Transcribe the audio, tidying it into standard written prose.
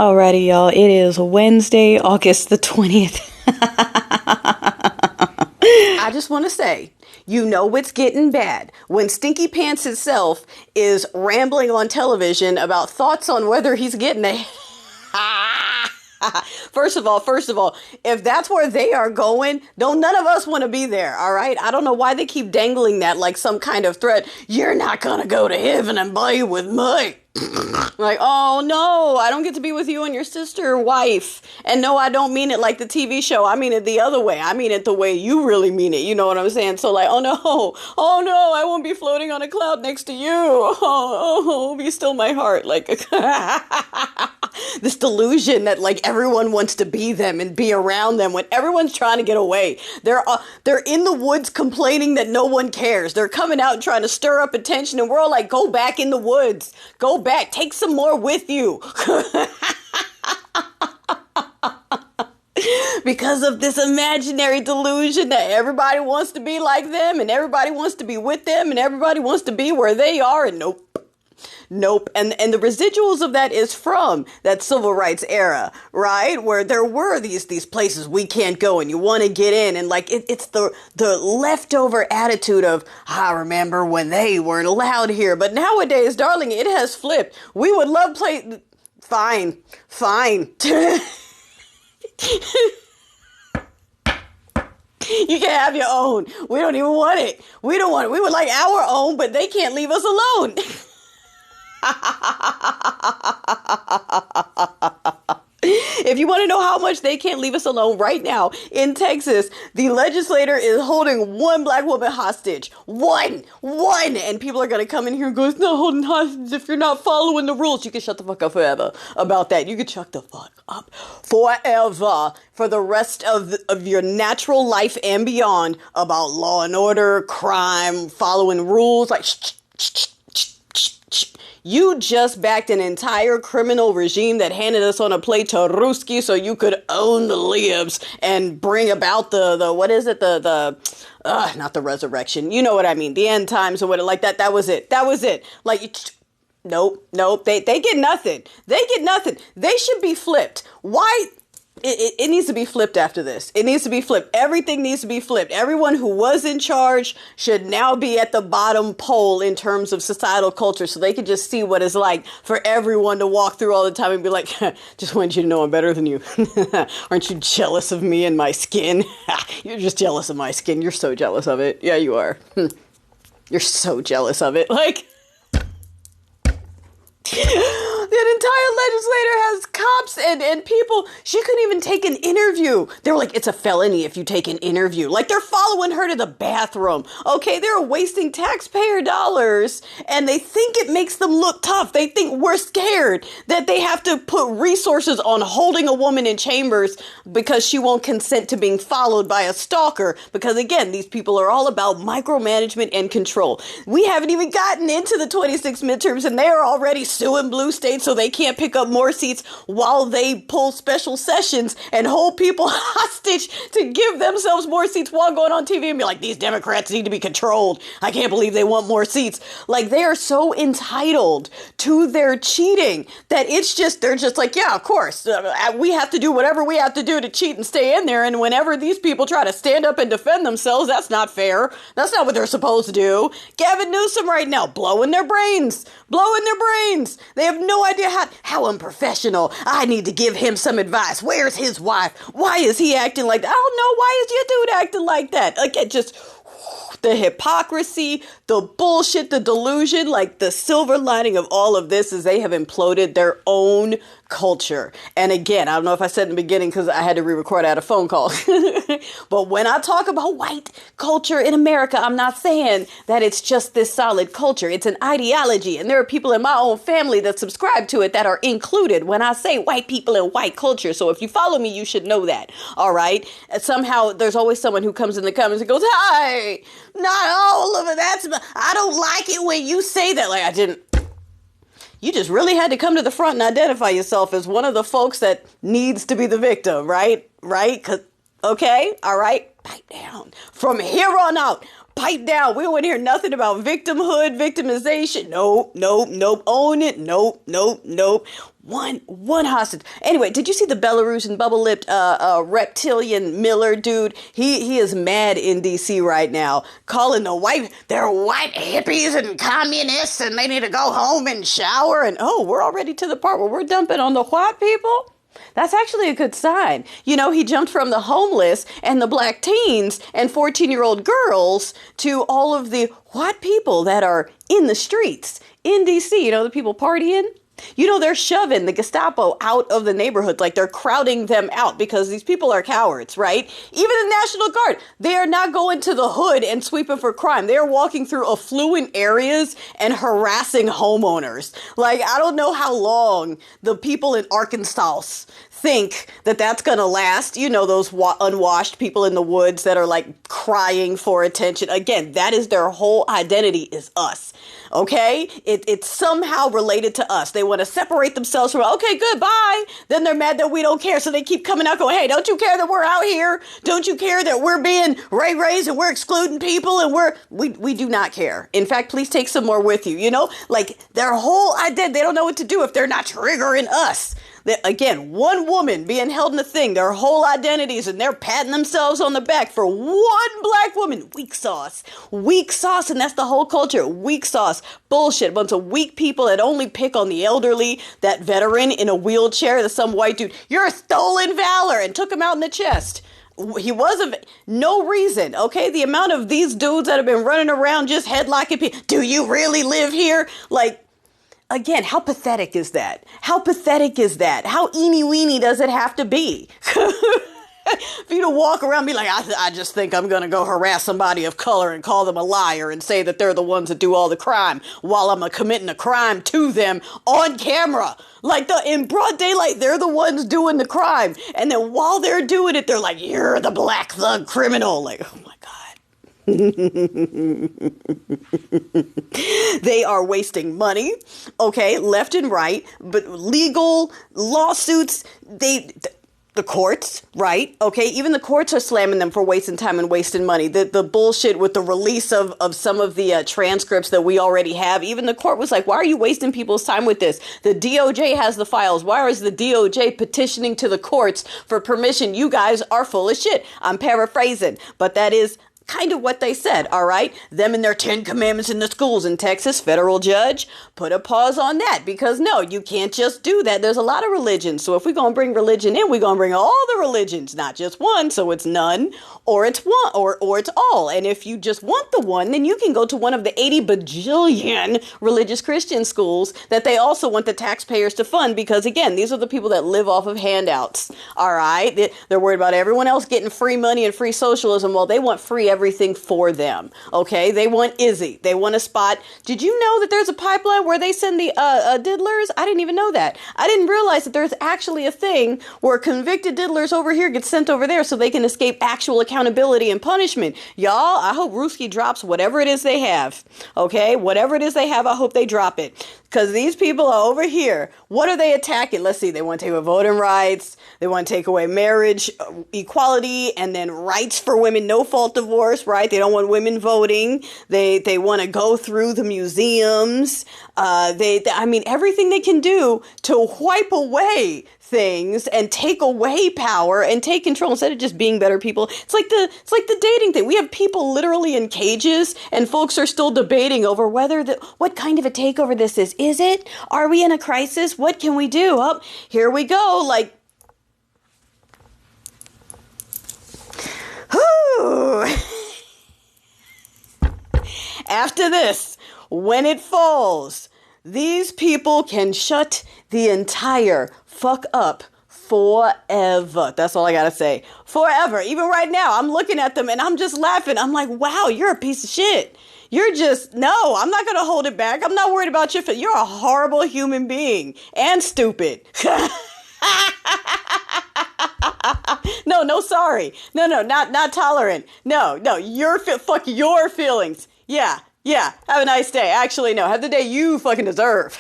Alrighty, y'all. It is Wednesday, August the 20th. I just want to say, you know it's getting bad when Stinky Pants himself is rambling on television about thoughts on whether he's getting a... First of all, if that's where they are going, none of us want to be there, all right? I don't know why they keep dangling that like some kind of threat. You're not going to go to heaven and be with me. Like, oh no, I don't get to be with you and your sister or wife. And no, I don't mean it like the TV show. I mean it the other way. I mean it the way you really mean it. You know what I'm saying? So like, oh no, I won't be floating on a cloud next to you. Oh, be still my heart. Like this delusion that like everyone wants to be them and be around them when everyone's trying to get away. They're in the woods complaining that no one cares. They're coming out and trying to stir up attention, and we're all like, go back in the woods. Go back. Take some more with you. Because of this imaginary delusion that everybody wants to be like them and everybody wants to be with them and everybody wants to be where they are, and nope. And the residuals of that is from that civil rights era, right? Where there were these places we can't go and you want to get in. And like, it's the leftover attitude of, I remember when they weren't allowed here. But nowadays, darling, it has flipped. We would love fine. You can have your own. We don't even want it. We don't want it. We would like our own, but they can't leave us alone. If you want to know how much they can't leave us alone right now in Texas, the legislator is holding one black woman hostage. One. And people are going to come in here and go, it's not holding hostage if you're not following the rules. You can shut the fuck up forever about that. You can shut the fuck up forever for the rest of your natural life and beyond about law and order, crime, following rules. Like, you just backed an entire criminal regime that handed us on a plate to Ruski so you could own the libs and bring about the what is it? Not the resurrection. You know what I mean? The end times or what, like that. That was it. Like, nope. They get nothing. They should be flipped. Why? It needs to be flipped after this. It needs to be flipped. Everything needs to be flipped. Everyone who was in charge should now be at the bottom pole in terms of societal culture so they can just see what it's like for everyone to walk through all the time and be like, just wanted you to know I'm better than you. Aren't you jealous of me and my skin? You're just jealous of my skin. You're so jealous of it. Yeah, you are. You're so jealous of it. Like... The entire legislator has cops and people. She couldn't even take an interview. They were like, it's a felony if you take an interview. Like, they're following her to the bathroom. Okay, they're wasting taxpayer dollars, and they think it makes them look tough. They think we're scared that they have to put resources on holding a woman in chambers because she won't consent to being followed by a stalker. Because, again, these people are all about micromanagement and control. We haven't even gotten into the 26 midterms, and they are already suing blue states so they can't pick up more seats while they pull special sessions and hold people hostage to give themselves more seats while going on TV and be like, these Democrats need to be controlled. I can't believe they want more seats. Like, they are so entitled to their cheating that they're just like, yeah, of course, we have to do whatever we have to do to cheat and stay in there. And whenever these people try to stand up and defend themselves, that's not fair. That's not what they're supposed to do. Gavin Newsom right now, blowing their brains. They have no idea how unprofessional. I need to give him some advice. Where's his wife? Why is he acting like that? I don't know. Why is your dude acting like that? Like, it just... The hypocrisy, the bullshit, the delusion, like the silver lining of all of this is they have imploded their own culture. And again, I don't know if I said in the beginning because I had to re-record, I had a phone call. But when I talk about white culture in America, I'm not saying that it's just this solid culture. It's an ideology. And there are people in my own family that subscribe to it that are included when I say white people and white culture. So if you follow me, you should know that. All right. And somehow there's always someone who comes in the comments and goes, hi, not all of it. I don't like it when you say that. Like, I didn't. You just really had to come to the front and identify yourself as one of the folks that needs to be the victim, right? Right? Okay? All right? Pipe down. From here on out, Pipe down. We don't want to hear nothing about victimhood, victimization. Nope, nope, nope. Own it. Nope, nope, nope. One hostage. Anyway, did you see the Belarusian bubble-lipped reptilian Miller dude? He is mad in DC right now, calling they're white hippies and communists and they need to go home and shower. And we're already to the part where we're dumping on the white people. That's actually a good sign. You know, he jumped from the homeless and the black teens and 14-year-old girls to all of the white people that are in the streets in DC. You know, the people partying. You know, they're shoving the Gestapo out of the neighborhoods, like they're crowding them out because these people are cowards, right? Even the National Guard, they are not going to the hood and sweeping for crime. They are walking through affluent areas and harassing homeowners. Like, I don't know how long the people in Arkansas think that that's going to last. You know, those unwashed people in the woods that are like crying for attention. Again, that is their whole identity, is us. Okay? It's somehow related to us. They want to separate themselves from, okay, good, bye. Then they're mad that we don't care. So they keep coming out going, hey, don't you care that we're out here? Don't you care that we're being raised and we're excluding people and we do not care. In fact, please take some more with you. You know, like their whole identity, they don't know what to do if they're not triggering us. Again, one woman being held in a thing, their whole identities, and they're patting themselves on the back for one black woman. Weak sauce, and that's the whole culture. Weak sauce, bullshit. A bunch of weak people that only pick on the elderly, that veteran in a wheelchair, some white dude. You're a stolen valor, and took him out in the chest. He wasn't, no reason, okay? The amount of these dudes that have been running around just headlocking people. Do you really live here? Like, again, how pathetic is that? How pathetic is that? How eeny weeny does it have to be? For you to walk around and be like, I just think I'm going to go harass somebody of color and call them a liar and say that they're the ones that do all the crime while I'm committing a crime to them on camera. Like in broad daylight, they're the ones doing the crime. And then while they're doing it, they're like, you're the black thug criminal. Like, oh my God. They are wasting money, okay, left and right, but legal lawsuits, the courts, right? Okay, even the courts are slamming them for wasting time and wasting money. The bullshit with the release of some of the transcripts that we already have. Even the court was like, why are you wasting people's time with this? The DOJ has the files. Why is the DOJ petitioning to the courts for permission? You guys are full of shit. I'm paraphrasing, but that is kind of what they said, all right? Them and their 10 commandments in the schools in Texas, federal judge, put a pause on that because no, you can't just do that. There's a lot of religions. So if we're going to bring religion in, we're going to bring all the religions, not just one. So it's none or it's one or it's all. And if you just want the one, then you can go to one of the 80 bajillion religious Christian schools that they also want the taxpayers to fund because again, these are the people that live off of handouts, all right? They're worried about everyone else getting free money and free socialism. Well, they want free everything for them. Okay. They want Izzy. They want a spot. Did you know that there's a pipeline where they send the diddlers? I didn't even know that. I didn't realize that there's actually a thing where convicted diddlers over here get sent over there so they can escape actual accountability and punishment. Y'all, I hope Ruski drops whatever it is they have. Okay. Whatever it is they have, I hope they drop it. Because these people are over here. What are they attacking? Let's see. They want to take away voting rights. They want to take away marriage equality and then rights for women, no fault divorce, right? They don't want women voting. They want to go through the museums. I mean, everything they can do to wipe away things and take away power and take control instead of just being better people. It's like the dating thing. We have people literally in cages and folks are still debating over what kind of a takeover this is. Is it? Are we in a crisis? What can we do? Oh, here we go. Like, whew. After this, when it falls, these people can shut the entire fuck up forever. That's all I gotta say. Forever. Even right now, I'm looking at them and I'm just laughing. I'm like, wow, you're a piece of shit. No, I'm not gonna hold it back. I'm not worried about your you're a horrible human being and stupid. No, sorry. No, not tolerant. No, fuck your feelings. Yeah. Have a nice day. Actually, no, have the day you fucking deserve.